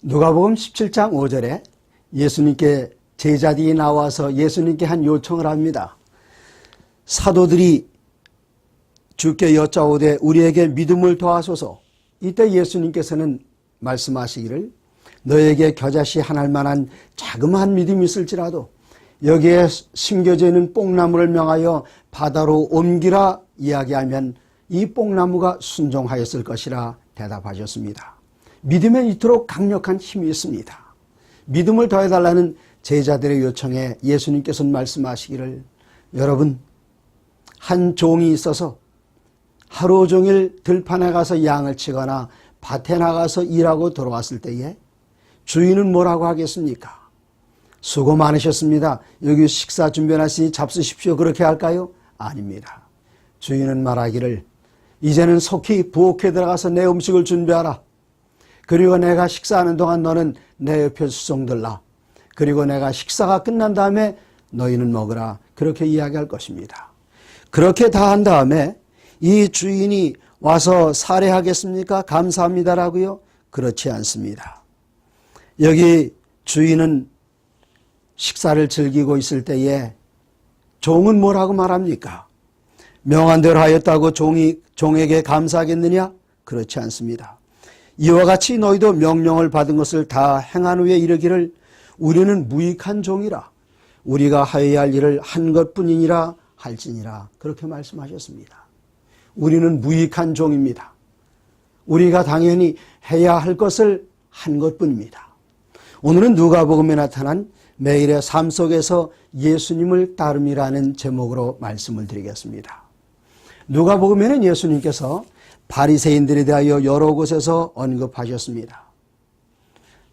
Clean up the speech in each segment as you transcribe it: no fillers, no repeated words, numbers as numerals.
누가복음 17장 5절에 예수님께 제자들이 나와서 예수님께 한 요청을 합니다. 사도들이 주께 여짜오되 우리에게 믿음을 더하소서. 이때 예수님께서는 말씀하시기를 너에게 겨자씨 하나일 만한 자그마한 믿음이 있을지라도 여기에 심겨져 있는 뽕나무를 명하여 바다로 옮기라 이야기하면 이 뽕나무가 순종하였을 것이라 대답하셨습니다. 믿음에 이토록 강력한 힘이 있습니다. 믿음을 더해달라는 제자들의 요청에 예수님께서는 말씀하시기를 여러분 한 종이 있어서 하루 종일 들판에 가서 양을 치거나 밭에 나가서 일하고 돌아왔을 때에 주인은 뭐라고 하겠습니까? 수고 많으셨습니다. 여기 식사 준비해놨으니 잡수십시오. 그렇게 할까요? 아닙니다. 주인은 말하기를 이제는 속히 부엌에 들어가서 내 음식을 준비하라. 그리고 내가 식사하는 동안 너는 내 옆에 수종들라. 그리고 내가 식사가 끝난 다음에 너희는 먹으라. 그렇게 이야기할 것입니다. 그렇게 다 한 다음에 이 주인이 와서 살해하겠습니까? 감사합니다라고요? 그렇지 않습니다. 여기 주인은 식사를 즐기고 있을 때에 종은 뭐라고 말합니까? 명한 대로 하였다고 종에게 감사하겠느냐? 그렇지 않습니다. 이와 같이 너희도 명령을 받은 것을 다 행한 후에 이르기를 우리는 무익한 종이라 우리가 하여야 할 일을 한 것뿐이니라 할지니라 그렇게 말씀하셨습니다. 우리는 무익한 종입니다. 우리가 당연히 해야 할 것을 한 것뿐입니다. 오늘은 누가복음에 나타난 매일의 삶 속에서 예수님을 따름이라는 제목으로 말씀을 드리겠습니다. 누가복음에는 예수님께서 바리새인들에 대하여 여러 곳에서 언급하셨습니다.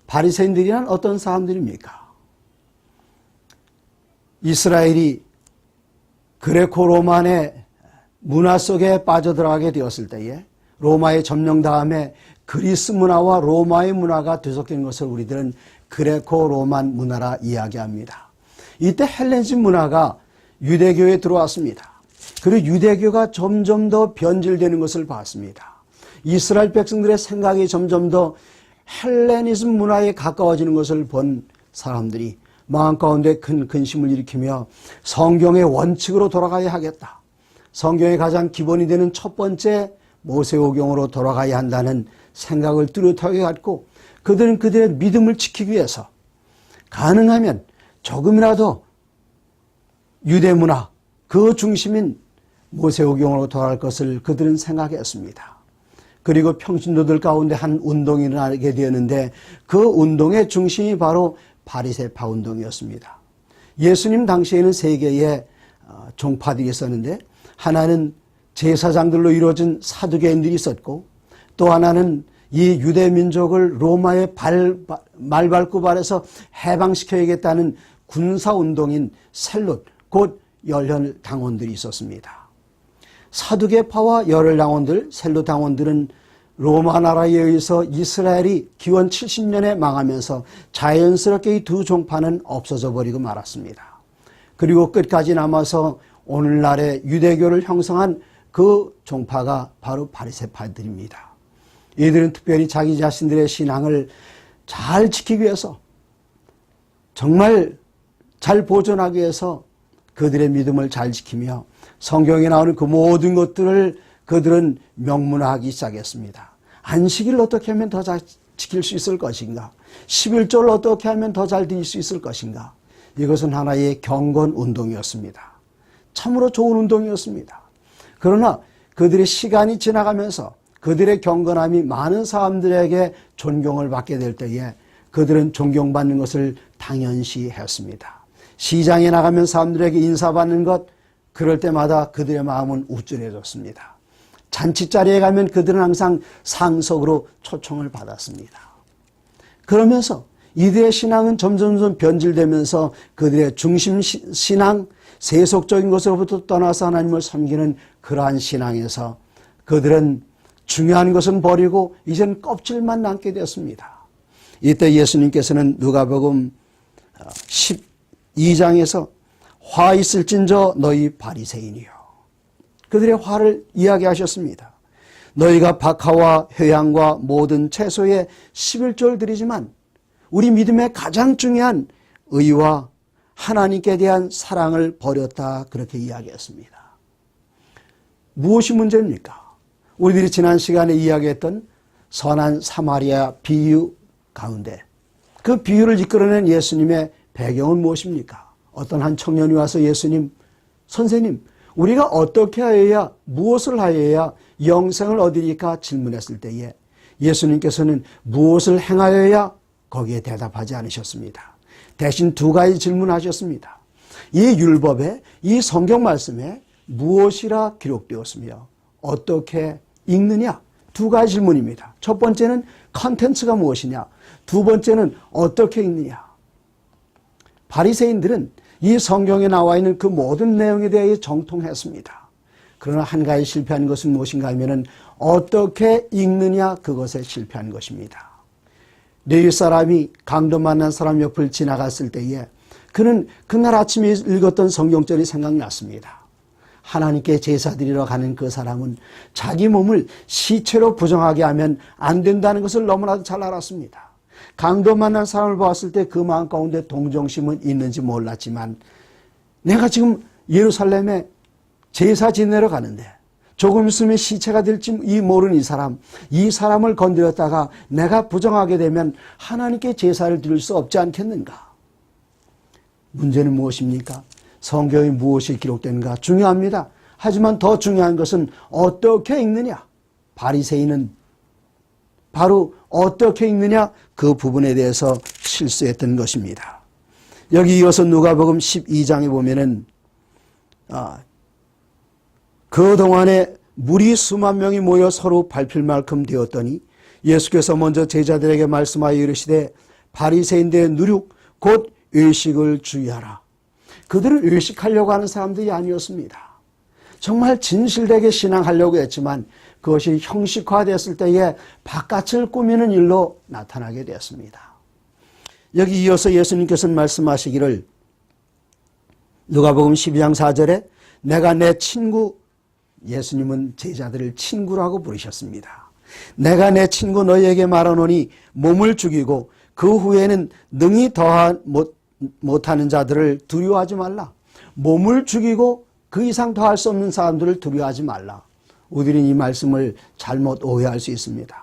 바리새인들이란 어떤 사람들입니까? 이스라엘이 그레코 로마의 문화 속에 빠져들어가게 되었을 때에 로마의 점령 다음에 그리스 문화와 로마의 문화가 뒤섞인 것을 우리들은 그레코 로만 문화라 이야기합니다. 이때 헬레니즘 문화가 유대교에 들어왔습니다. 그리고 유대교가 점점 더 변질되는 것을 봤습니다. 이스라엘 백성들의 생각이 점점 더 헬레니즘 문화에 가까워지는 것을 본 사람들이 마음 가운데 큰 근심을 일으키며 성경의 원칙으로 돌아가야 하겠다. 성경의 가장 기본이 되는 첫 번째 모세오경으로 돌아가야 한다는 생각을 뚜렷하게 갖고 그들은 그들의 믿음을 지키기 위해서 가능하면 조금이라도 유대문화 그 중심인 모세오경으로 돌아갈 것을 그들은 생각했습니다. 그리고 평신도들 가운데 한 운동이 일어나게 되었는데 그 운동의 중심이 바로 바리새파 운동이었습니다. 예수님 당시에는 세 개의 종파들이 있었는데 하나는 제사장들로 이루어진 사두개인들이 있었고 또 하나는 이 유대 민족을 로마의 말 밟고 발에서 해방시켜야겠다는 군사운동인 셀롯 곧 열혈당원들이 있었습니다. 사두개파와 열혈당원들 셀롯 당원들은 로마 나라에 의해서 이스라엘이 기원 70년에 망하면서 자연스럽게 이 두 종파는 없어져 버리고 말았습니다. 그리고 끝까지 남아서 오늘날의 유대교를 형성한 그 종파가 바로 바리새파들입니다. 이들은 특별히 자기 자신들의 신앙을 잘 지키기 위해서 정말 잘 보존하기 위해서 그들의 믿음을 잘 지키며 성경에 나오는 그 모든 것들을 그들은 명문화하기 시작했습니다. 안식일을 어떻게 하면 더 잘 지킬 수 있을 것인가? 11조를 어떻게 하면 더 잘 드릴 수 있을 것인가? 이것은 하나의 경건 운동이었습니다. 참으로 좋은 운동이었습니다. 그러나 그들의 시간이 지나가면서 그들의 경건함이 많은 사람들에게 존경을 받게 될 때에 그들은 존경받는 것을 당연시 했습니다. 시장에 나가면 사람들에게 인사받는 것, 그럴 때마다 그들의 마음은 우쭐해졌습니다. 잔치자리에 가면 그들은 항상 상석으로 초청을 받았습니다. 그러면서 이들의 신앙은 점점 변질되면서 그들의 중심 신앙, 세속적인 것으로부터 떠나서 하나님을 섬기는 그러한 신앙에서 그들은 중요한 것은 버리고 이제는 껍질만 남게 되었습니다. 이때 예수님께서는 누가복음 12장에서 화 있을진저 너희 바리새인이요. 그들의 화를 이야기하셨습니다. 너희가 박하와 회향과 모든 채소에 11조를 드리지만 우리 믿음의 가장 중요한 의와 하나님께 대한 사랑을 버렸다, 그렇게 이야기했습니다. 무엇이 문제입니까? 우리들이 지난 시간에 이야기했던 선한 사마리아 비유 가운데 그 비유를 이끌어낸 예수님의 배경은 무엇입니까? 어떤 한 청년이 와서 예수님, 선생님, 우리가 어떻게 하여야, 무엇을 하여야 영생을 얻으리까 질문했을 때에 예수님께서는 무엇을 행하여야, 거기에 대답하지 않으셨습니다. 대신 두 가지 질문하셨습니다. 이 율법에, 이 성경 말씀에 무엇이라 기록되었으며 어떻게 읽느냐? 두 가지 질문입니다. 첫 번째는 컨텐츠가 무엇이냐? 두 번째는 어떻게 읽느냐? 바리새인들은 이 성경에 나와 있는 그 모든 내용에 대해 정통했습니다. 그러나 한 가지 실패한 것은 무엇인가 하면은 어떻게 읽느냐, 그것에 실패한 것입니다. 레위 사람이 강도 만난 사람 옆을 지나갔을 때에 그는 그날 아침에 읽었던 성경절이 생각났습니다. 하나님께 제사 드리러 가는 그 사람은 자기 몸을 시체로 부정하게 하면 안 된다는 것을 너무나도 잘 알았습니다. 강도 만난 사람을 보았을 때 그 마음 가운데 동정심은 있는지 몰랐지만, 내가 지금 예루살렘에 제사 지내러 가는데 조금 있으면 시체가 될지 모르는 이 사람을 건드렸다가 내가 부정하게 되면 하나님께 제사를 드릴 수 없지 않겠는가? 문제는 무엇입니까? 성경에 무엇이 기록되는가 중요합니다. 하지만 더 중요한 것은 어떻게 읽느냐. 바리새인은 바로 어떻게 읽느냐, 그 부분에 대해서 실수했던 것입니다. 여기 이어서 누가복음 12장에 보면은 그동안에 물이 수만 명이 모여 서로 밟힐 만큼 되었더니 예수께서 먼저 제자들에게 말씀하여 이르시되 바리새인들의 누룩 곧 외식을 주의하라. 그들은 외식하려고 하는 사람들이 아니었습니다. 정말 진실되게 신앙하려고 했지만 그것이 형식화됐을 때에 바깥을 꾸미는 일로 나타나게 되었습니다. 여기 이어서 예수님께서는 말씀하시기를, 누가복음 12장 4절에 내가 내 친구, 예수님은 제자들을 친구라고 부르셨습니다. 내가 내 친구 너희에게 말하노니 몸을 죽이고 그 후에는 능히 더하 못하는 자들을 두려워하지 말라. 몸을 죽이고 그 이상 더할 수 없는 사람들을 두려워하지 말라. 우리는 이 말씀을 잘못 오해할 수 있습니다.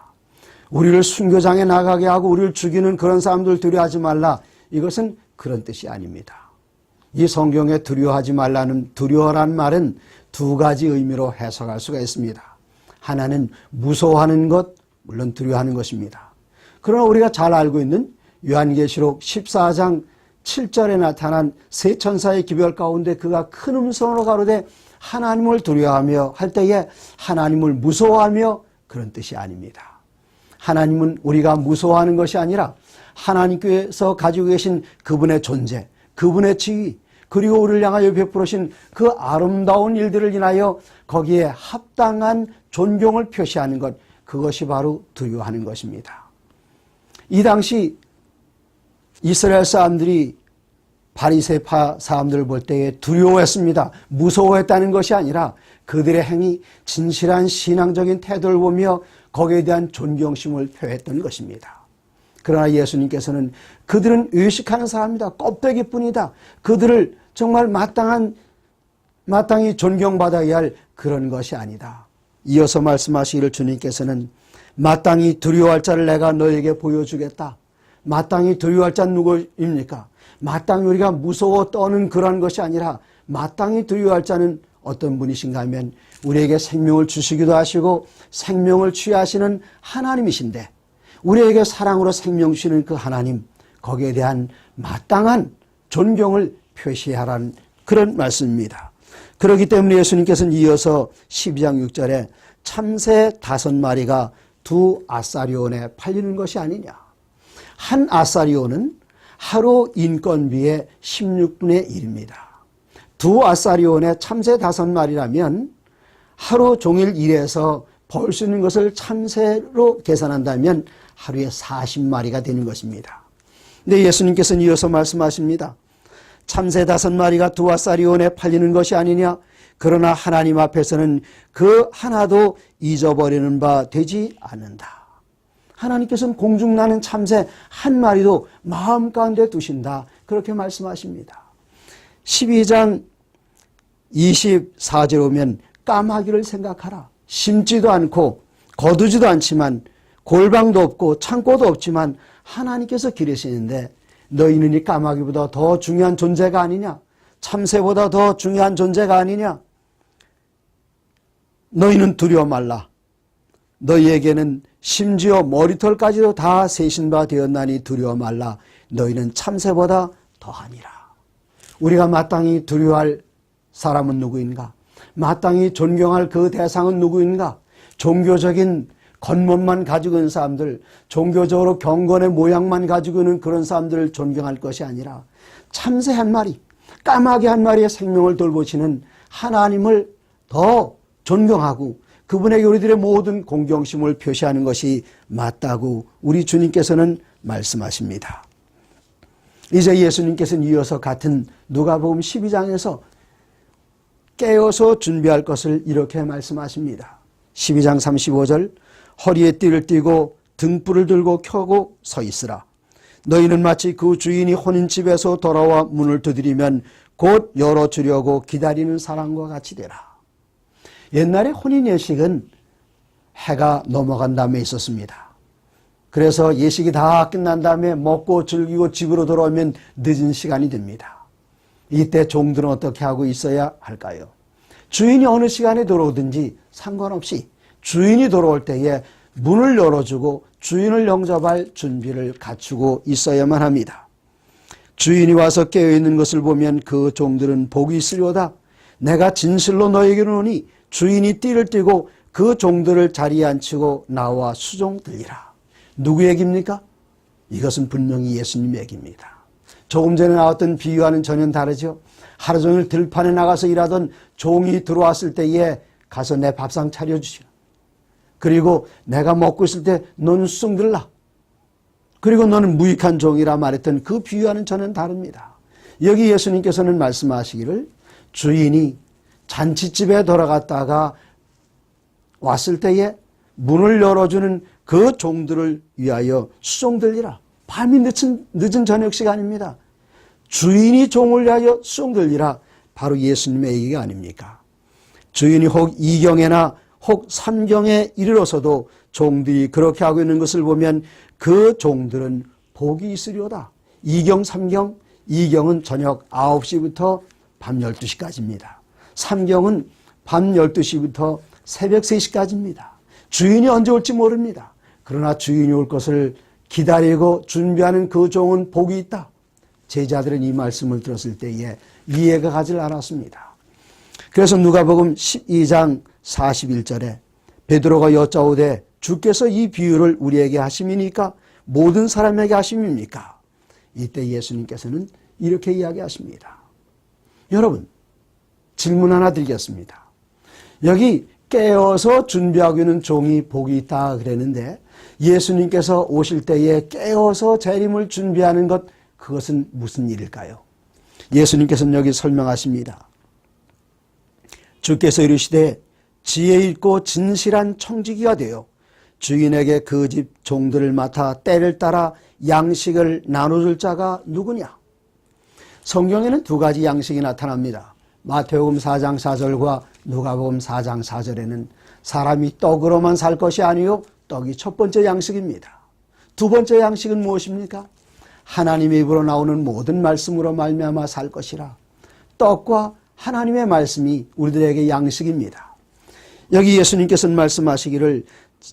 우리를 순교장에 나가게 하고 우리를 죽이는 그런 사람들을 두려워하지 말라. 이것은 그런 뜻이 아닙니다. 이 성경에 두려워하지 말라는, 두려워라는 말은 두 가지 의미로 해석할 수가 있습니다. 하나는 무서워하는 것, 물론 두려워하는 것입니다. 그러나 우리가 잘 알고 있는 요한계시록 14장 7절에 나타난 세 천사의 기별 가운데 그가 큰 음성으로 가로되 하나님을 두려워하며 할 때에 하나님을 무서워하며, 그런 뜻이 아닙니다. 하나님은 우리가 무서워하는 것이 아니라 하나님께서 가지고 계신 그분의 존재, 그분의 지위, 그리고 우리를 향하여 베풀으신 그 아름다운 일들을 인하여 거기에 합당한 존경을 표시하는 것, 그것이 바로 두려워하는 것입니다. 이 당시 이스라엘 사람들이 바리새파 사람들을 볼 때에 두려워했습니다. 무서워했다는 것이 아니라 그들의 행위, 진실한 신앙적인 태도를 보며 거기에 대한 존경심을 표했던 것입니다. 그러나 예수님께서는 그들은 의식하는 사람이다, 껍데기뿐이다, 그들을 정말 마땅히 존경받아야 할 그런 것이 아니다. 이어서 말씀하시기를 주님께서는 마땅히 두려워할 자를 내가 너에게 보여주겠다. 마땅히 두려워할 자는 누구입니까? 마땅히 우리가 무서워 떠는 그런 것이 아니라 마땅히 두려워할 자는 어떤 분이신가 하면 우리에게 생명을 주시기도 하시고 생명을 취하시는 하나님이신데, 우리에게 사랑으로 생명 주시는 그 하나님, 거기에 대한 마땅한 존경을 표시하라는 그런 말씀입니다. 그렇기 때문에 예수님께서는 이어서 12장 6절에 참새 5마리가 2 아사리온에 팔리는 것이 아니냐. 한 아사리온은 하루 인건비의 16분의 1입니다. 2 아사리온에 참새 5마리라면 하루 종일 일해서 벌 수 있는 것을 참새로 계산한다면 하루에 40마리가 되는 것입니다. 근데 예수님께서는 이어서 말씀하십니다. 참새 5마리가 2 아사리온에 팔리는 것이 아니냐. 그러나 하나님 앞에서는 그 하나도 잊어버리는 바 되지 않는다. 하나님께서는 공중나는 참새 한 마리도 마음 가운데 두신다. 그렇게 말씀하십니다. 12장 24절에 오면 까마귀를 생각하라. 심지도 않고 거두지도 않지만 골방도 없고 창고도 없지만 하나님께서 기르시는데 너희는 이 까마귀보다 더 중요한 존재가 아니냐? 참새보다 더 중요한 존재가 아니냐? 너희는 두려워 말라. 너희에게는 심지어 머리털까지도 다 세신 바 되었나니 두려워 말라. 너희는 참새보다 더하니라. 우리가 마땅히 두려워할 사람은 누구인가? 마땅히 존경할 그 대상은 누구인가? 종교적인 겉멋만 가지고 있는 사람들, 종교적으로 경건의 모양만 가지고 있는 그런 사람들을 존경할 것이 아니라 참새 한 마리, 까마귀 한 마리의 생명을 돌보시는 하나님을 더 존경하고 그분에게 우리들의 모든 공경심을 표시하는 것이 맞다고 우리 주님께서는 말씀하십니다. 이제 예수님께서는 이어서 같은 누가복음 12장에서 깨어서 준비할 것을 이렇게 말씀하십니다. 12장 35절 허리에 띠를 띠고 등불을 들고 켜고 서 있으라. 너희는 마치 그 주인이 혼인집에서 돌아와 문을 두드리면 곧 열어주려고 기다리는 사람과 같이 되라. 옛날에 혼인 예식은 해가 넘어간 다음에 있었습니다. 그래서 예식이 다 끝난 다음에 먹고 즐기고 집으로 돌아오면 늦은 시간이 됩니다. 이때 종들은 어떻게 하고 있어야 할까요? 주인이 어느 시간에 돌아오든지 상관없이 주인이 돌아올 때에 문을 열어주고 주인을 영접할 준비를 갖추고 있어야만 합니다. 주인이 와서 깨어있는 것을 보면 그 종들은 복이 있으려다. 내가 진실로 너에게 이르노니 주인이 띠를 띠고 그 종들을 자리에 앉히고 나와 수종들리라. 누구 얘기입니까? 이것은 분명히 예수님 얘기입니다. 조금 전에 나왔던 비유와는 전혀 다르죠. 하루 종일 들판에 나가서 일하던 종이 들어왔을 때에 가서 내 밥상 차려주시오. 그리고 내가 먹고 있을 때 너는 수종들라. 그리고 너는 무익한 종이라 말했던 그 비유와는 전혀 다릅니다. 여기 예수님께서는 말씀하시기를 주인이 잔치집에 돌아갔다가 왔을 때에 문을 열어주는 그 종들을 위하여 수종들리라. 밤이 늦은 저녁 시간입니다. 주인이 종을 위하여 수종들리라. 바로 예수님의 얘기가 아닙니까? 주인이 혹 2경에나 혹 3경에 이르러서도 종들이 그렇게 하고 있는 것을 보면 그 종들은 복이 있으려다. 2경, 3경, 2경은 저녁 9시부터 밤 12시까지입니다. 3경은 밤 12시부터 새벽 3시까지입니다. 주인이 언제 올지 모릅니다. 그러나 주인이 올 것을 기다리고 준비하는 그 종은 복이 있다. 제자들은 이 말씀을 들었을 때에 이해가 가질 않았습니다. 그래서 누가복음 12장 41절에 베드로가 여짜오되 주께서 이 비유를 우리에게 하심이니까 모든 사람에게 하심입니까? 이때 예수님께서는 이렇게 이야기하십니다. 여러분, 질문 하나 드리겠습니다. 여기 깨어서 준비하고 있는 종이 복이 있다 그랬는데 예수님께서 오실 때에 깨어서 재림을 준비하는 것, 그것은 무슨 일일까요? 예수님께서는 여기 설명하십니다. 주께서 이르시되 지혜 있고 진실한 청지기가 되어 주인에게 그 집 종들을 맡아 때를 따라 양식을 나눠줄 자가 누구냐? 성경에는 두 가지 양식이 나타납니다. 마태복음 4장 4절과 누가복음 4장 4절에는 사람이 떡으로만 살 것이 아니요 떡이 첫 번째 양식입니다. 두 번째 양식은 무엇입니까? 하나님의 입으로 나오는 모든 말씀으로 말미암아 살 것이라. 떡과 하나님의 말씀이 우리들에게 양식입니다. 여기 예수님께서는 말씀하시기를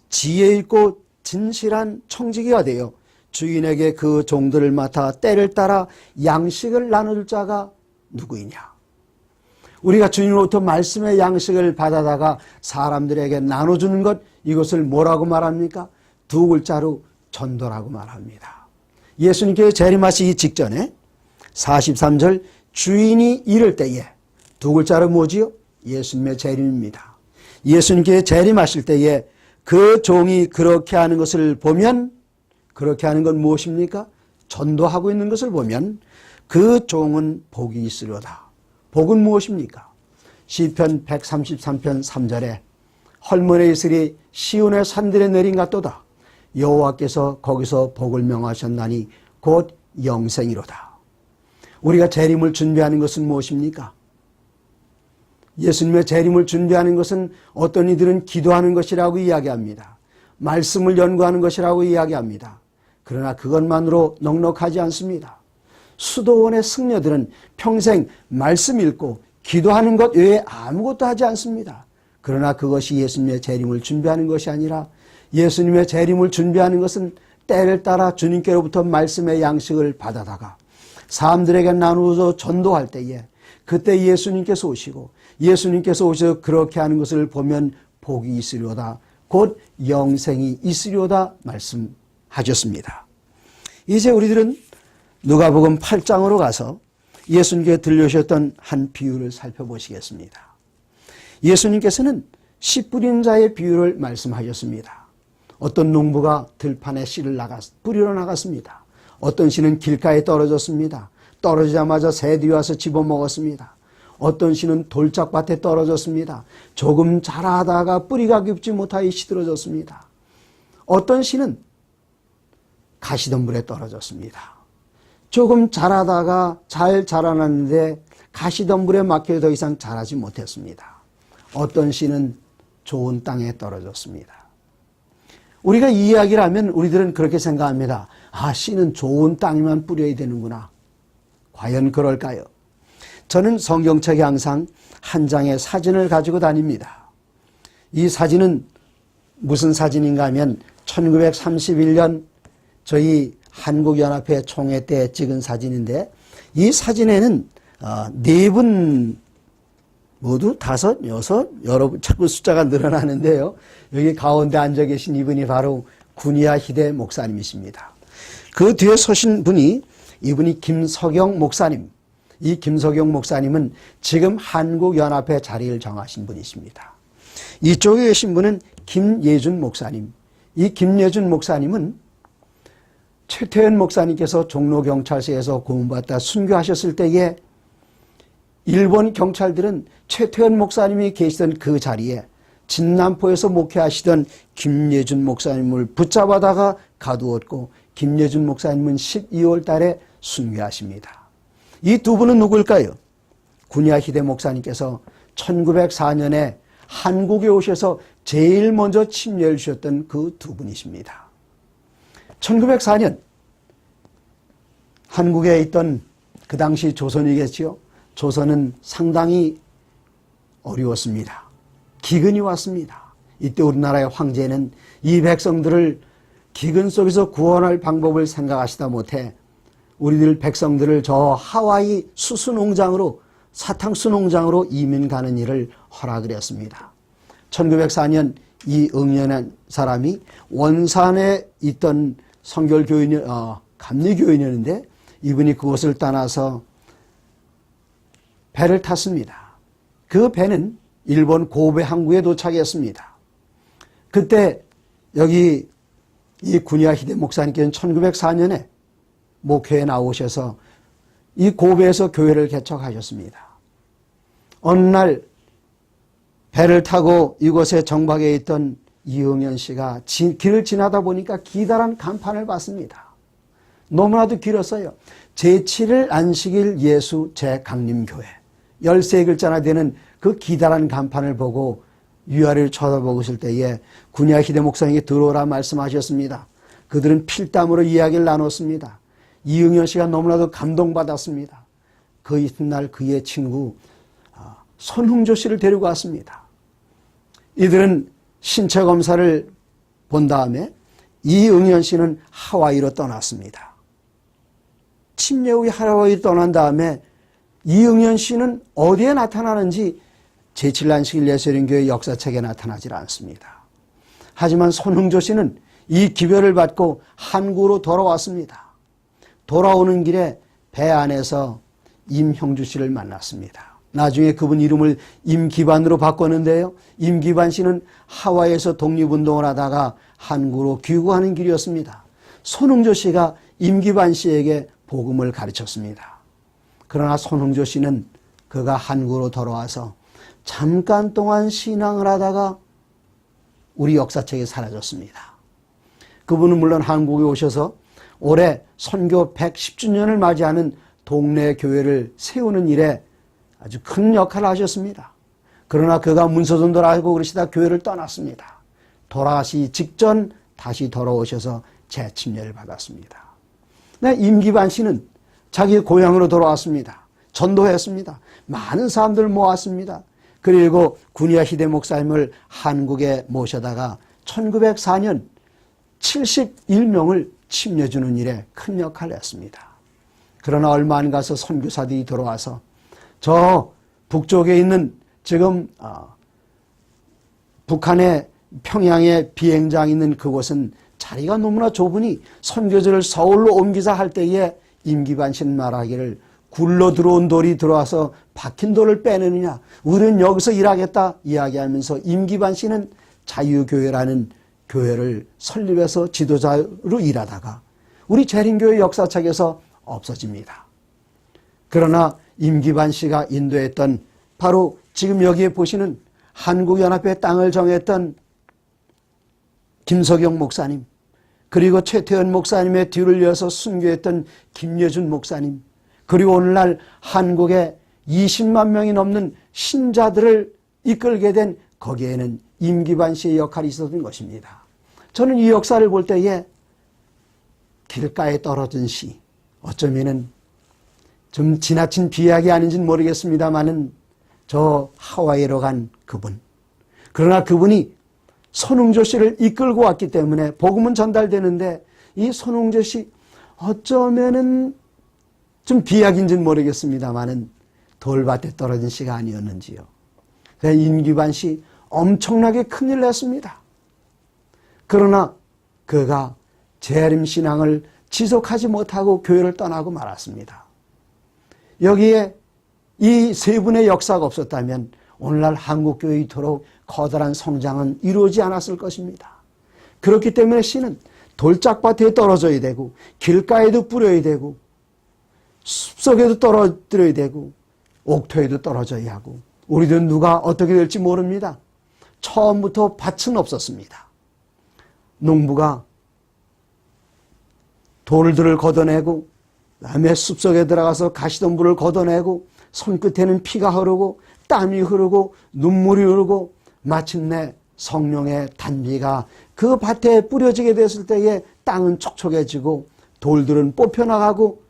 지혜 있고 진실한 청지기가 되어 주인에게 그 종들을 맡아 때를 따라 양식을 나눌 자가 누구이냐? 우리가 주님으로부터 말씀의 양식을 받아다가 사람들에게 나눠주는 것, 이것을 뭐라고 말합니까? 두 글자로 전도라고 말합니다. 예수님께서 재림하시기 직전에 43절 주인이 이를 때에 두 글자로 뭐지요? 예수님의 재림입니다. 예수님께서 재림하실 때에 그 종이 그렇게 하는 것을 보면, 그렇게 하는 건 무엇입니까? 전도하고 있는 것을 보면 그 종은 복이 있으려다. 복은 무엇입니까? 시편 133편 3절에 헐모네 이슬이 시온의 산들에 내린 같도다. 여호와께서 거기서 복을 명하셨나니 곧 영생이로다. 우리가 재림을 준비하는 것은 무엇입니까? 예수님의 재림을 준비하는 것은 어떤 이들은 기도하는 것이라고 이야기합니다. 말씀을 연구하는 것이라고 이야기합니다. 그러나 그것만으로 넉넉하지 않습니다. 수도원의 승려들은 평생 말씀 읽고 기도하는 것 외에 아무것도 하지 않습니다. 그러나 그것이 예수님의 재림을 준비하는 것이 아니라 예수님의 재림을 준비하는 것은 때를 따라 주님께로부터 말씀의 양식을 받아다가 사람들에게 나누어서 전도할 때에 그때 예수님께서 오시고 예수님께서 오셔서 그렇게 하는 것을 보면 복이 있으려다 곧 영생이 있으려다 말씀하셨습니다. 이제 우리들은 누가복음 8장으로 가서 예수님께 들려주셨던 한 비유를 살펴보시겠습니다. 예수님께서는 씨 뿌린 자의 비유를 말씀하셨습니다. 어떤 농부가 들판에 씨를 뿌리러 나갔습니다. 어떤 씨는 길가에 떨어졌습니다. 떨어지자마자 새들이 와서 집어먹었습니다. 어떤 씨는 돌짝밭에 떨어졌습니다. 조금 자라다가 뿌리가 깊지 못하여 시들어졌습니다. 어떤 씨는 가시덤불에 떨어졌습니다. 조금 자라다가 잘 자라났는데 가시덤불에 막혀 더 이상 자라지 못했습니다. 어떤 씨는 좋은 땅에 떨어졌습니다. 우리가 이 이야기를 하면 우리들은 그렇게 생각합니다. 아, 씨는 좋은 땅에만 뿌려야 되는구나. 과연 그럴까요? 저는 성경책에 항상 한 장의 사진을 가지고 다닙니다. 이 사진은 무슨 사진인가 하면 1931년 저희 한국연합회 총회 때 찍은 사진인데 이 사진에는 네 분 모두 5, 6, 여러분 자꾸 숫자가 늘어나는데요. 여기 가운데 앉아 계신 이분이 바로 군야 희대 목사님이십니다. 그 뒤에 서신 분이 이분이 김석영 목사님. 이 김석영 목사님은 지금 한국연합회 자리를 정하신 분이십니다. 이쪽에 계신 분은 김예준 목사님. 이 김예준 목사님은 최태현 목사님께서 종로경찰서에서 고문받다 순교하셨을 때에 일본 경찰들은 최태현 목사님이 계시던 그 자리에 진남포에서 목회하시던 김예준 목사님을 붙잡아다가 가두었고 김예준 목사님은 12월 달에 순교하십니다. 이 두 분은 누굴까요? 군야 희대 목사님께서 1904년에 한국에 오셔서 제일 먼저 침례를 주셨던 그 두 분이십니다. 1904년 한국에 있던 그 당시 조선이겠지요. 조선은 상당히 어려웠습니다. 기근이 왔습니다. 이때 우리나라의 황제는 이 백성들을 기근 속에서 구원할 방법을 생각하시다 못해 우리들 백성들을 저 하와이 수수농장으로 사탕수농장으로 이민 가는 일을 허락을 했습니다. 1904년 이 응연한 사람이 원산에 있던 성결교인, 감리교인이었는데 이분이 그곳을 떠나서 배를 탔습니다. 그 배는 일본 고베 항구에 도착했습니다. 그때 여기 이 군야 희대 목사님께서는 1904년에 목회에 나오셔서 이 고베에서 교회를 개척하셨습니다. 어느 날 배를 타고 이곳에 정박해 있던 이응연 씨가 길을 지나다 보니까 기다란 간판을 봤습니다. 너무나도 길었어요. 제7일 안식일 예수 재강림교회 13글자나 되는 그 기다란 간판을 보고 위아래를 쳐다보고 있을 때에 군야 희대 목사님께 들어오라 말씀하셨습니다. 그들은 필담으로 이야기를 나눴습니다. 이응연 씨가 너무나도 감동받았습니다. 그 이튿날 그의 친구 손흥조 씨를 데리고 왔습니다. 이들은 신체 검사를 본 다음에 이응연 씨는 하와이로 떠났습니다. 침례 후에 하와이로 떠난 다음에 이응연 씨는 어디에 나타나는지 제7안식일 예수님교회 역사책에 나타나질 않습니다. 하지만 손흥조 씨는 이 기별을 받고 한국으로 돌아왔습니다. 돌아오는 길에 배 안에서 임형주 씨를 만났습니다. 나중에 그분 이름을 임기반으로 바꿨는데요. 임기반 씨는 하와이에서 독립운동을 하다가 한국으로 귀국하는 길이었습니다. 손흥조 씨가 임기반 씨에게 복음을 가르쳤습니다. 그러나 손흥조 씨는 그가 한국으로 돌아와서 잠깐 동안 신앙을 하다가 우리 역사책에 사라졌습니다. 그분은 물론 한국에 오셔서 올해 선교 110주년을 맞이하는 동네 교회를 세우는 일에 아주 큰 역할을 하셨습니다. 그러나 그가 문서전도를 하고 그러시다 교회를 떠났습니다. 돌아가시기 직전 다시 돌아오셔서 재침례를 받았습니다. 네, 임기반 씨는 자기 고향으로 돌아왔습니다. 전도했습니다. 많은 사람들 모았습니다. 그리고 군야 희대 목사님을 한국에 모셔다가 1904년 71명을 침례주는 일에 큰 역할을 했습니다. 그러나 얼마 안 가서 선교사들이 들어와서 저 북쪽에 있는 지금 북한의 평양에 비행장 있는 그곳은 자리가 너무나 좁으니 선교지를 서울로 옮기자 할 때에 임기반 씨는 말하기를 굴러 들어온 돌이 들어와서 박힌 돌을 빼내느냐, 우리는 여기서 일하겠다 이야기하면서 임기반 씨는 자유교회라는 교회를 설립해서 지도자로 일하다가 우리 재림교회 역사책에서 없어집니다. 그러나 임기반 씨가 인도했던 바로 지금 여기에 보시는 한국연합회 땅을 정했던 김석영 목사님, 그리고 최태원 목사님의 뒤를 이어서 순교했던 김예준 목사님, 그리고 오늘날 한국에 20만 명이 넘는 신자들을 이끌게 된 거기에는 임기반 씨의 역할이 있었던 것입니다. 저는 이 역사를 볼 때에 길가에 떨어진 시, 어쩌면은 좀 지나친 비약이 아닌지는 모르겠습니다만은 저 하와이로 간 그분, 그러나 그분이 손흥조 씨를 이끌고 왔기 때문에 복음은 전달되는데 이 손흥조 씨 어쩌면은 좀 비약인지는 모르겠습니다만은 돌밭에 떨어진 씨가 아니었는지요. 임기반 씨 엄청나게 큰일 냈습니다. 그러나 그가 재림 신앙을 지속하지 못하고 교회를 떠나고 말았습니다. 여기에 이 세 분의 역사가 없었다면 오늘날 한국교회 이토록 커다란 성장은 이루어지지 않았을 것입니다. 그렇기 때문에 씨는 돌짝밭에 떨어져야 되고 길가에도 뿌려야 되고 숲속에도 떨어뜨려야 되고 옥토에도 떨어져야 하고, 우리들은 누가 어떻게 될지 모릅니다. 처음부터 밭은 없었습니다. 농부가 돌들을 걷어내고 그다음에 숲속에 들어가서 가시덤불을 걷어내고 손끝에는 피가 흐르고 땀이 흐르고 눈물이 흐르고 마침내 성령의 단비가 그 밭에 뿌려지게 됐을 때에 땅은 촉촉해지고 돌들은 뽑혀나가고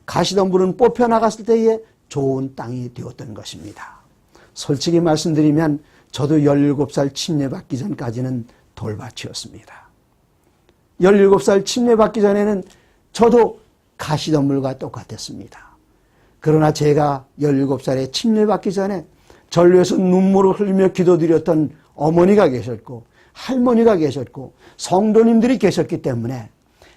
가시덤불은 뽑혀나갔을 때에 좋은 땅이 되었던 것입니다. 솔직히 말씀드리면 저도 17살 침례받기 전까지는 돌밭이었습니다. 17살 침례받기 전에는 저도 가시덤불과 똑같았습니다. 그러나 제가 17살에 침례받기 전에 전류에서 눈물을 흘리며 기도드렸던 어머니가 계셨고 할머니가 계셨고 성도님들이 계셨기 때문에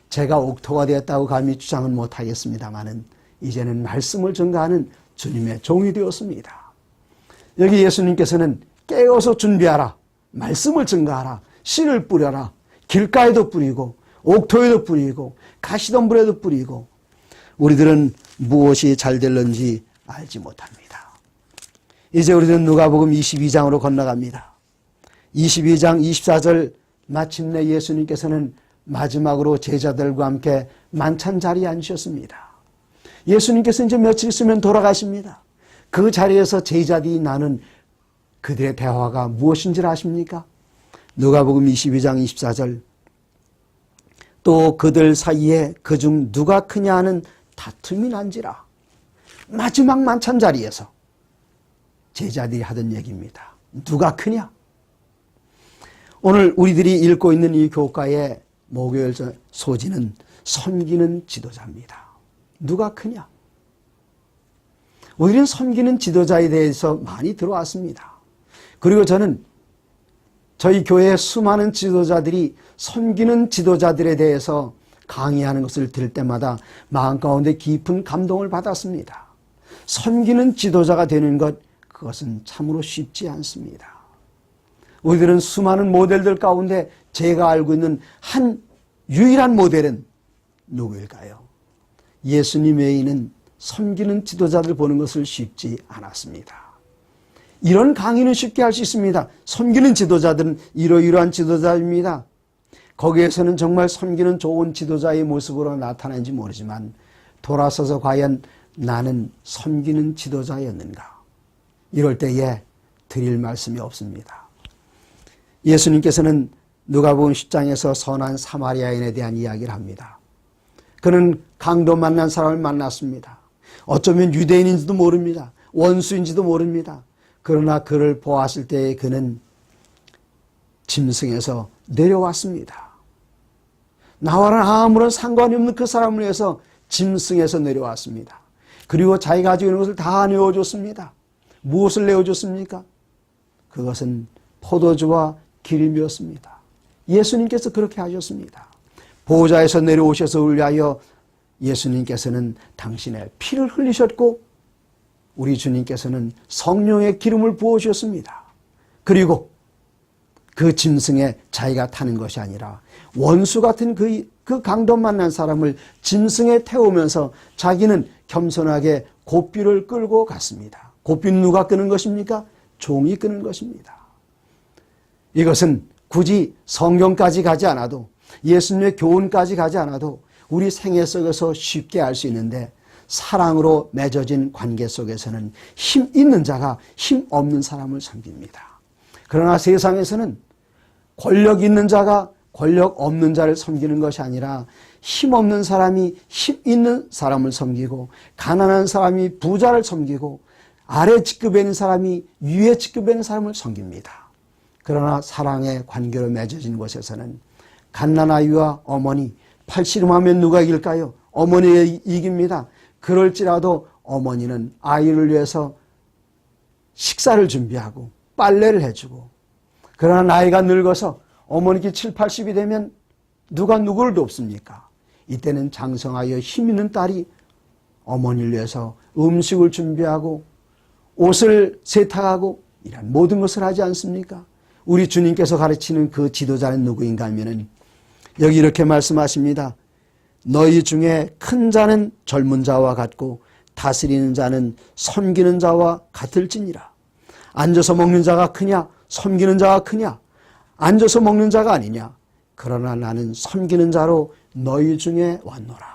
제가 옥토가 되었다고 감히 주장은 못하겠습니다마는 이제는 말씀을 전가하는 주님의 종이 되었습니다. 여기 예수님께서는 깨어서 준비하라, 말씀을 전가하라, 씨를 뿌려라, 길가에도 뿌리고 옥토에도 뿌리고 가시덤불에도 뿌리고, 우리들은 무엇이 잘 될는지 알지 못합니다. 이제 우리는 누가복음 22장으로 건너갑니다. 22장 24절 마침내 예수님께서는 마지막으로 제자들과 함께 만찬 자리에 앉으셨습니다. 예수님께서 이제 며칠 있으면 돌아가십니다. 그 자리에서 제자들이 나눈 그들의 대화가 무엇인지를 아십니까? 누가복음 22장 24절, 또 그들 사이에 그중 누가 크냐 하는 다툼이 난지라. 마지막 만찬 자리에서 제자들이 하던 얘기입니다. 누가 크냐? 오늘 우리들이 읽고 있는 이 교과의 목요일 소지는 섬기는 지도자입니다. 누가 크냐? 우리는 섬기는 지도자에 대해서 많이 들어왔습니다. 그리고 저는 저희 교회의 수많은 지도자들이 섬기는 지도자들에 대해서 강의하는 것을 들을 때마다 마음 가운데 깊은 감동을 받았습니다. 섬기는 지도자가 되는 것, 그것은 참으로 쉽지 않습니다. 우리들은 수많은 모델들 가운데 제가 알고 있는 한 유일한 모델은 누구일까요? 예수님 외에는 섬기는 지도자들 보는 것을 쉽지 않았습니다. 이런 강의는 쉽게 할 수 있습니다. 섬기는 지도자들은 이러이러한 지도자입니다. 거기에서는 정말 섬기는 좋은 지도자의 모습으로 나타나는지 모르지만 돌아서서 과연 나는 섬기는 지도자였는가? 이럴 때에 드릴 말씀이 없습니다. 예수님께서는 누가복음 10장에서 선한 사마리아인에 대한 이야기를 합니다. 그는 강도 만난 사람을 만났습니다. 어쩌면 유대인인지도 모릅니다. 원수인지도 모릅니다. 그러나 그를 보았을 때 그는 짐승에서 내려왔습니다. 나와는 아무런 상관이 없는 그 사람을 위해서 짐승에서 내려왔습니다. 그리고 자기가 가지고 있는 것을 다 내어줬습니다. 무엇을 내어줬습니까? 그것은 포도주와 기름이었습니다. 예수님께서 그렇게 하셨습니다. 보좌에서 내려오셔서 위하여 예수님께서는 당신의 피를 흘리셨고 우리 주님께서는 성령의 기름을 부어주셨습니다. 그리고 그 짐승에 자기가 타는 것이 아니라 원수 같은 그 강도 만난 사람을 짐승에 태우면서 자기는 겸손하게 곶비를 끌고 갔습니다. 곶비는 누가 끄는 것입니까? 종이 끄는 것입니다. 이것은 굳이 성경까지 가지 않아도 예수님의 교훈까지 가지 않아도 우리 생애 속에서 쉽게 알 수 있는데 사랑으로 맺어진 관계 속에서는 힘 있는 자가 힘 없는 사람을 섬깁니다. 그러나 세상에서는 권력 있는 자가 권력 없는 자를 섬기는 것이 아니라 힘 없는 사람이 힘 있는 사람을 섬기고 가난한 사람이 부자를 섬기고 아래 직급에 있는 사람이 위에 직급에 있는 사람을 섬깁니다. 그러나 사랑의 관계로 맺어진 곳에서는 갓난아이와 어머니 팔씨름하면 누가 이길까요? 어머니가 이깁니다. 그럴지라도 어머니는 아이를 위해서 식사를 준비하고 빨래를 해주고 그러나 나이가 늙어서 어머니께 7, 80이 되면 누가 누구를 돕습니까? 이때는 장성하여 힘 있는 딸이 어머니를 위해서 음식을 준비하고 옷을 세탁하고 이런 모든 것을 하지 않습니까? 우리 주님께서 가르치는 그 지도자는 누구인가 하면은 여기 이렇게 말씀하십니다. 너희 중에 큰 자는 젊은 자와 같고 다스리는 자는 섬기는 자와 같을지니라. 앉아서 먹는 자가 크냐? 섬기는 자가 크냐? 앉아서 먹는 자가 아니냐? 그러나 나는 섬기는 자로 너희 중에 왔노라.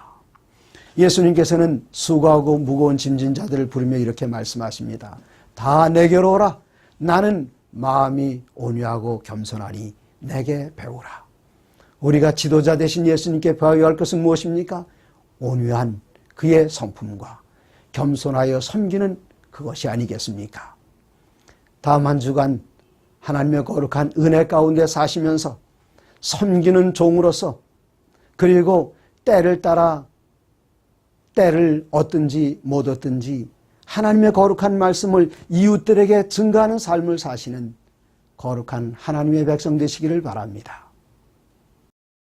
예수님께서는 수고하고 무거운 짐진 자들을 부르며 이렇게 말씀하십니다. 다 내게로 오라. 나는 마음이 온유하고 겸손하니 내게 배우라. 우리가 지도자 되신 예수님께 배워야 할 것은 무엇입니까? 온유한 그의 성품과 겸손하여 섬기는 그것이 아니겠습니까? 다음 한 주간 하나님의 거룩한 은혜 가운데 사시면서 섬기는 종으로서 그리고 때를 따라 때를 얻든지 못 얻든지 하나님의 거룩한 말씀을 이웃들에게 증거하는 삶을 사시는 거룩한 하나님의 백성 되시기를 바랍니다.